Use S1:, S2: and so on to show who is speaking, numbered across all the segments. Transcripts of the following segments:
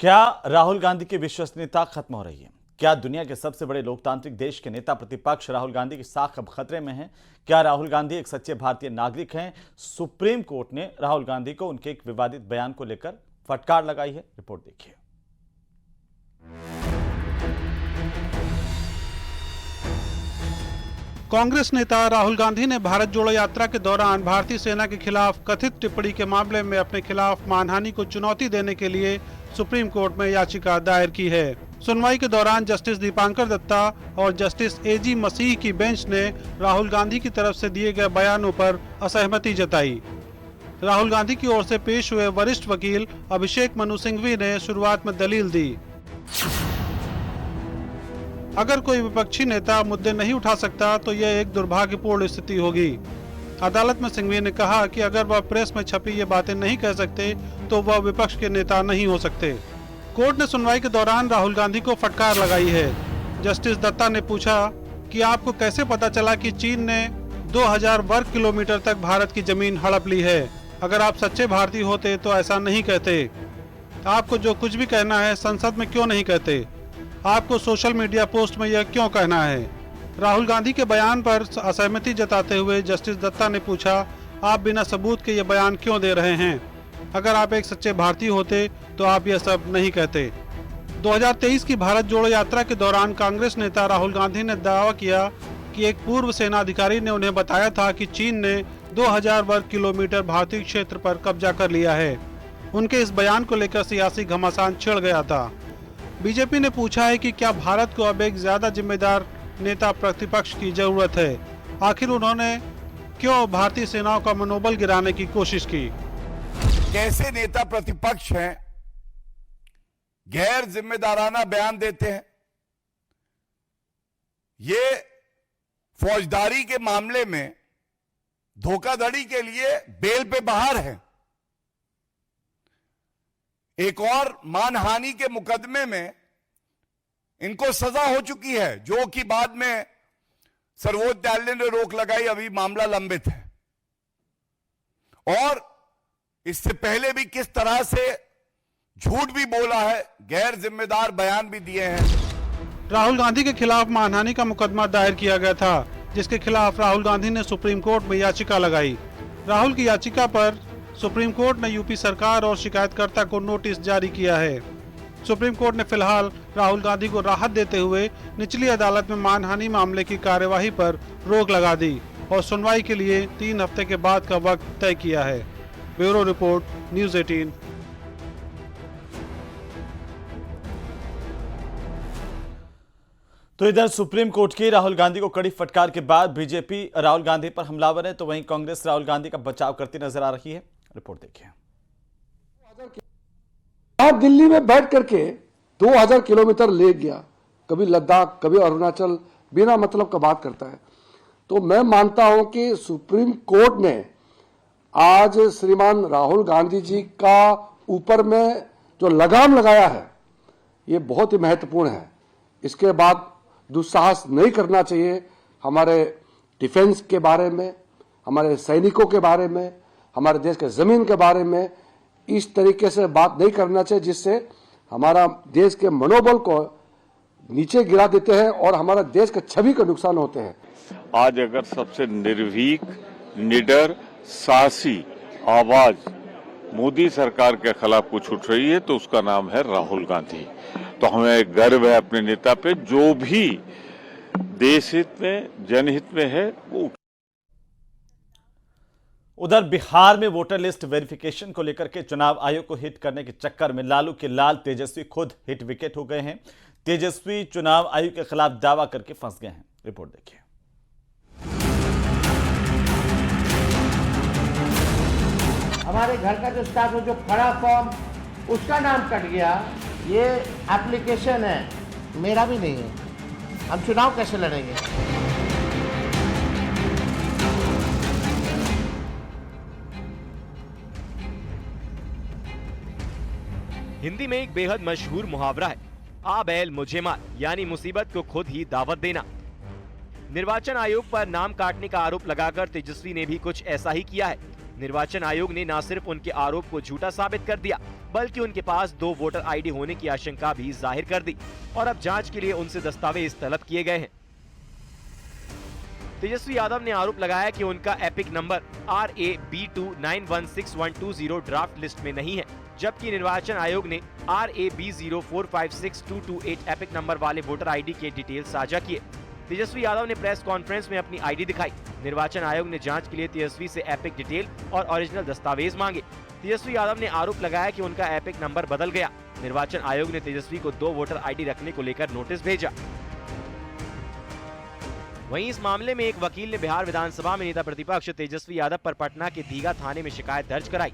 S1: क्या राहुल गांधी की विश्वसनीयता खत्म हो रही है? क्या दुनिया के सबसे बड़े लोकतांत्रिक देश के नेता प्रतिपक्ष राहुल गांधी की साख अब खतरे में है? क्या राहुल गांधी एक सच्चे भारतीय नागरिक हैं? सुप्रीम कोर्ट ने राहुल गांधी को उनके एक विवादित बयान को लेकर फटकार लगाई है। रिपोर्ट देखिए।
S2: कांग्रेस नेता राहुल गांधी ने भारत जोड़ो यात्रा के दौरान भारतीय सेना के खिलाफ कथित टिप्पणी के मामले में अपने खिलाफ मानहानि को चुनौती देने के लिए सुप्रीम कोर्ट में याचिका दायर की है। सुनवाई के दौरान जस्टिस दीपांकर दत्ता और जस्टिस एजी मसीह की बेंच ने राहुल गांधी की तरफ से दिए गए बयानों पर असहमति जताई। राहुल गांधी की ओर से पेश हुए वरिष्ठ वकील अभिषेक मनु सिंघवी ने शुरुआत में दलील दी। अगर कोई विपक्षी नेता मुद्दे नहीं उठा सकता तो यह एक दुर्भाग्यपूर्ण स्थिति होगी। अदालत में सिंघवी ने कहा कि अगर वह प्रेस में छपी ये बातें नहीं कह सकते तो वह विपक्ष के नेता नहीं हो सकते। कोर्ट ने सुनवाई के दौरान राहुल गांधी को फटकार लगाई है। जस्टिस दत्ता ने पूछा कि आपको कैसे पता चला कि चीन ने 2000 वर्ग किलोमीटर तक भारत की जमीन हड़प ली है? अगर आप सच्चे भारतीय होते तो ऐसा नहीं कहते। आपको जो कुछ भी कहना है संसद में क्यों नहीं कहते? आपको सोशल मीडिया पोस्ट में यह क्यों कहना है? राहुल गांधी के बयान पर असहमति जताते हुए जस्टिस दत्ता ने पूछा, आप बिना सबूत के ये बयान क्यों दे रहे हैं? अगर आप एक सच्चे भारतीय होते तो आप यह सब नहीं कहते। 2023 की भारत जोड़ो यात्रा के दौरान कांग्रेस नेता राहुल गांधी ने दावा किया कि एक पूर्व सेना अधिकारी ने उन्हें बताया था कि चीन ने 2000 वर्ग किलोमीटर भारतीय क्षेत्र पर कब्जा कर लिया है। उनके इस बयान को लेकर सियासी घमासान छिड़ गया था। बीजेपी ने पूछा है कि क्या भारत को अब एक ज्यादा जिम्मेदार नेता प्रतिपक्ष की जरूरत है? आखिर उन्होंने क्यों भारतीय सेनाओं का मनोबल गिराने की कोशिश की?
S3: कैसे नेता प्रतिपक्ष हैं, गैर जिम्मेदाराना बयान देते हैं। ये फौजदारी के मामले में धोखाधड़ी के लिए बेल पे बाहर है। एक और मानहानि के मुकदमे में इनको सजा हो चुकी है, जो कि बाद में सर्वोच्च न्यायालय ने रोक लगाई। अभी मामला लंबित है। और इससे पहले भी किस तरह से झूठ भी बोला है, गैर जिम्मेदार बयान भी दिए हैं।
S2: राहुल गांधी के खिलाफ मानहानि का मुकदमा दायर किया गया था, जिसके खिलाफ राहुल गांधी ने सुप्रीम कोर्ट में याचिका लगाई। राहुल की याचिका पर सुप्रीम कोर्ट ने यूपी सरकार और शिकायतकर्ता को नोटिस जारी किया है। सुप्रीम कोर्ट ने फिलहाल राहुल गांधी को राहत देते हुए निचली अदालत में मानहानि मामले की कार्यवाही पर रोक लगा दी और सुनवाई के लिए 3 हफ्ते के बाद का वक्त तय किया है। Bureau report, news 18।
S1: तो इधर सुप्रीम कोर्ट की राहुल गांधी को कड़ी फटकार के बाद बीजेपी राहुल गांधी पर हमलावर है, तो वहीं कांग्रेस राहुल गांधी का बचाव करती नजर आ रही है। रिपोर्ट देखिए।
S4: आप दिल्ली में बैठ करके 2000 किलोमीटर ले गया, कभी लद्दाख कभी अरुणाचल, बिना मतलब का बात करता है। तो मैं मानता हूं कि सुप्रीम कोर्ट ने आज श्रीमान राहुल गांधी जी का ऊपर में जो लगाम लगाया है, ये बहुत ही महत्वपूर्ण है। इसके बाद दुस्साहस नहीं करना चाहिए। हमारे डिफेंस के बारे में, हमारे सैनिकों के बारे में, हमारे देश के जमीन के बारे में इस तरीके से बात नहीं करना चाहिए, जिससे हमारा देश के मनोबल को नीचे गिरा देते हैं और हमारा देश के छवि का नुकसान होते हैं।
S5: आज अगर सबसे निर्भीक, निडर, साहसी आवाज मोदी सरकार के खिलाफ कुछ उठ रही है तो उसका नाम है राहुल गांधी। तो हमें गर्व है अपने नेता पे, जो भी देश हित में, जनहित में है वो।
S1: उधर बिहार में वोटर लिस्ट वेरिफिकेशन को लेकर के चुनाव आयोग को हिट करने के चक्कर में लालू के लाल तेजस्वी खुद हिट विकेट हो गए हैं। तेजस्वी चुनाव आयोग के खिलाफ दावा करके फंस गए हैं। रिपोर्ट देखिए।
S6: हमारे घर का जो स्टाफ है, जो खड़ा फॉर्म, उसका नाम कट गया। ये एप्लीकेशन है, मेरा भी नहीं है। हम चुनाव कैसे लड़ेंगे?
S7: हिंदी में एक बेहद मशहूर मुहावरा है, आ बैल मुझे मार, यानी मुसीबत को खुद ही दावत देना। निर्वाचन आयोग पर नाम काटने का आरोप लगाकर तेजस्वी ने भी कुछ ऐसा ही किया है। निर्वाचन आयोग ने न सिर्फ उनके आरोप को झूठा साबित कर दिया, बल्कि उनके पास 2 वोटर आईडी होने की आशंका भी जाहिर कर दी और अब जांच के लिए उनसे दस्तावेज तलब किए गए हैं। तेजस्वी यादव ने आरोप लगाया कि उनका epic number RAB291612 draft list में नहीं है, जबकि निर्वाचन आयोग ने RAB04562228 एपिक नंबर वाले वोटर आईडी के डिटेल साझा किए। तेजस्वी यादव ने प्रेस कॉन्फ्रेंस में अपनी आईडी दिखाई। निर्वाचन आयोग ने जांच के लिए तेजस्वी से एपिक डिटेल और ओरिजिनल दस्तावेज मांगे। तेजस्वी यादव ने आरोप लगाया कि उनका एपिक नंबर बदल गया। निर्वाचन आयोग ने तेजस्वी को 2 वोटर आईडी रखने को लेकर नोटिस भेजा। वहीं इस मामले में एक वकील ने बिहार विधानसभा में नेता प्रतिपक्ष तेजस्वी यादव पर पटना के दीघा थाने में शिकायत दर्ज कराई।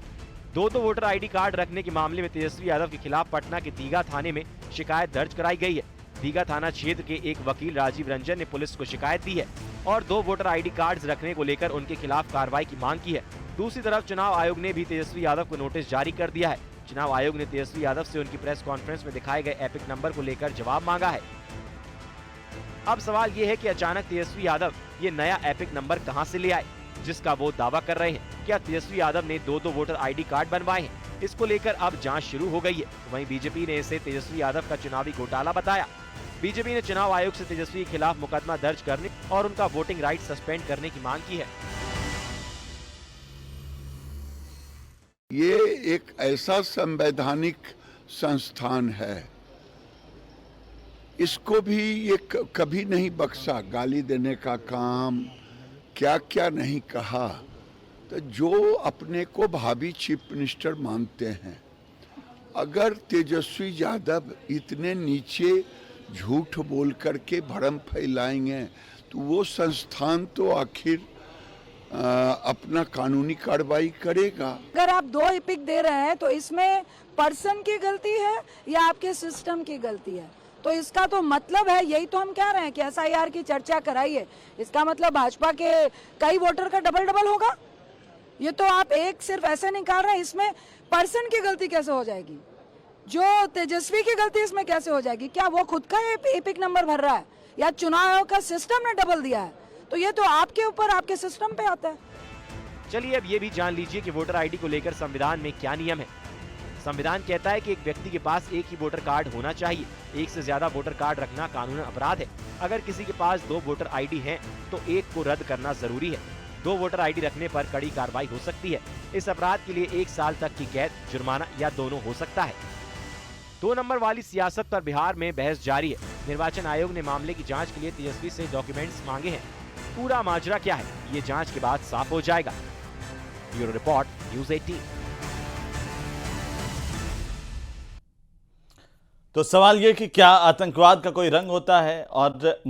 S7: 2 वोटर आईडी कार्ड रखने के मामले में तेजस्वी यादव के खिलाफ पटना के दीघा थाने में शिकायत दर्ज कराई गई है। दीघा थाना क्षेत्र के एक वकील राजीव रंजन ने पुलिस को शिकायत दी है और 2 वोटर आईडी कार्ड्स रखने को लेकर उनके खिलाफ कार्रवाई की मांग की है। दूसरी तरफ चुनाव आयोग ने भी तेजस्वी यादव को नोटिस जारी कर दिया है। चुनाव आयोग ने तेजस्वी यादव से उनकी प्रेस कॉन्फ्रेंस में दिखाए गए एपिक नंबर को लेकर जवाब मांगा है। अब सवाल ये है कि अचानक तेजस्वी यादव ये नया एपिक नंबर कहां से ले आए, जिसका वो दावा कर रहे हैं। क्या तेजस्वी यादव ने 2 वोटर आईडी कार्ड बनवाए हैं? इसको लेकर अब जांच शुरू हो गई है। वहीं बीजेपी ने इसे तेजस्वी यादव का चुनावी घोटाला बताया। बीजेपी ने चुनाव आयोग से तेजस्वी के खिलाफ मुकदमा दर्ज करने और उनका वोटिंग राइट सस्पेंड करने की मांग की है।
S8: ये एक ऐसा संवैधानिक संस्थान है, इसको भी ये कभी नहीं बख्शा। गाली देने का काम, क्या क्या नहीं कहा। तो जो अपने को भावी चीफ मिनिस्टर मानते हैं, अगर तेजस्वी यादव इतने नीचे झूठ बोल करके भ्रम फैलाएंगे तो वो संस्थान तो आखिर अपना कानूनी कार्रवाई करेगा।
S9: अगर आप 2 एपिक दे रहे हैं तो इसमें पर्सन की गलती है या आपके सिस्टम की गलती है? तो इसका तो मतलब है, यही तो हम कह रहे हैं कि SIR की चर्चा कराइए। इसका मतलब भाजपा के कई वोटर का डबल होगा। ये तो आप एक सिर्फ ऐसे निकाल रहे हैं, इसमें पर्सन की गलती कैसे हो जाएगी? जो तेजस्वी की गलती इसमें कैसे हो जाएगी? क्या वो खुद का एपिक नंबर भर रहा है या चुनाव आयोग का सिस्टम ने डबल दिया है? तो ये तो आपके ऊपर, आपके सिस्टम पे आता है।
S7: चलिए अब ये भी जान लीजिए कि वोटर आईडी को लेकर संविधान में क्या नियम है। संविधान कहता है कि एक व्यक्ति के पास एक ही वोटर कार्ड होना चाहिए। एक से ज्यादा वोटर कार्ड रखना कानूनन अपराध है। अगर किसी के पास 2 वोटर आईडी हैं, तो एक को रद्द करना जरूरी है। 2 वोटर आईडी रखने पर कड़ी कार्रवाई हो सकती है। इस अपराध के लिए 1 साल तक की कैद, जुर्माना या दोनों हो सकता है। 2 नंबर वाली सियासत पर बिहार में बहस जारी है। निर्वाचन आयोग ने मामले की जांच के लिए तेजस्वी से डॉक्यूमेंट्स मांगे हैं। पूरा माजरा क्या है, ये जांच के बाद साफ हो जाएगा। Bureau report, news 18।
S1: तो सवाल ये कि क्या आतंकवाद का कोई रंग होता है और